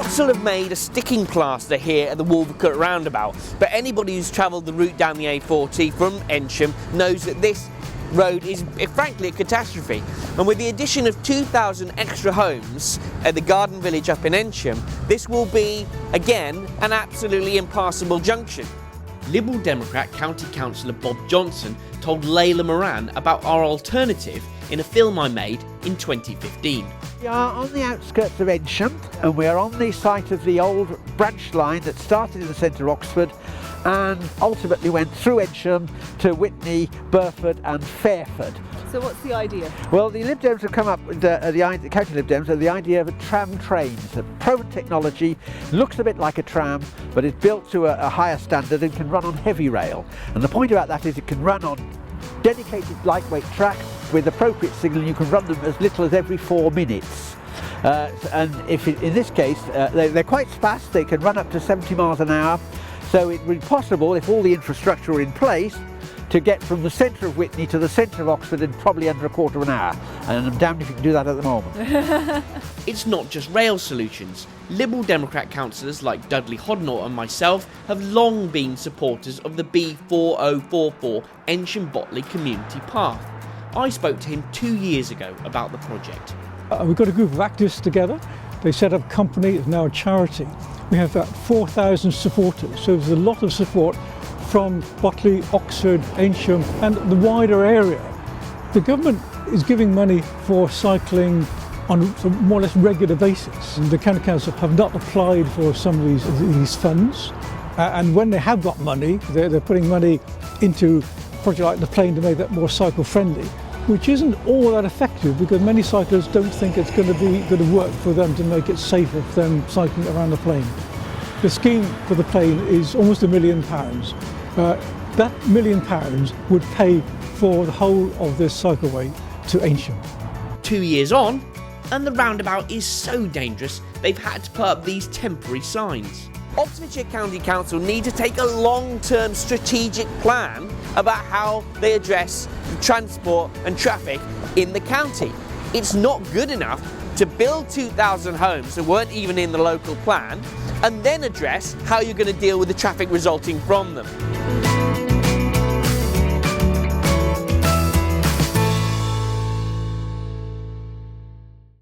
Council have made a sticking plaster here at the Wolvercut roundabout, but anybody who's travelled the route down the A40 from Ensham knows that this road is frankly a catastrophe. And with the addition of 2,000 extra homes at the Garden Village up in Ensham, this will be, again, an absolutely impassable junction. Liberal Democrat County Councillor Bob Johnson told Layla Moran about our alternative in a film I made in 2015. We are on the outskirts of Ensham, and we are on the site of the old branch line that started in the centre of Oxford and ultimately went through Ensham to Witney, Burford and Fairford. So what's the idea? Well, the Lib Dems have come up with the County Lib Dems have the idea of a tram train. It's a proven technology, looks a bit like a tram, but it's built to a higher standard and can run on heavy rail. And the point about that is it can run on dedicated lightweight track with appropriate signalling. You can run them as little as every 4 minutes. And in this case, they're quite fast. They can run up to 70 miles an hour. So it would be possible, if all the infrastructure were in place, to get from the centre of Witney to the centre of Oxford in probably under a quarter of an hour. And I'm damned if you can do that at the moment. It's not just rail solutions. Liberal Democrat councillors like Dudley Hodnott and myself have long been supporters of the B4044 Ensham Botley Community Path. I spoke to him 2 years ago about the project. We've got a group of activists together. They set up a company, it's now a charity. We have about 4,000 supporters, so there's a lot of support from Botley, Oxford, Ensham and the wider area. The government is giving money for cycling on a more or less regular basis. The County Council have not applied for some of these funds, and when they have got money, they're putting money into a project like the plane to make that more cycle friendly, which isn't all that effective because many cyclists don't think it's going to work for them to make it safer for them cycling around the plane. The scheme for the plane is almost £1 million. That £1 million would pay for the whole of this cycleway to Ensham. 2 years on, and the roundabout is so dangerous they've had to put up these temporary signs. Oxfordshire County Council need to take a long-term strategic plan about how they address transport and traffic in the county. It's not good enough to build 2,000 homes that weren't even in the local plan and then address how you're going to deal with the traffic resulting from them.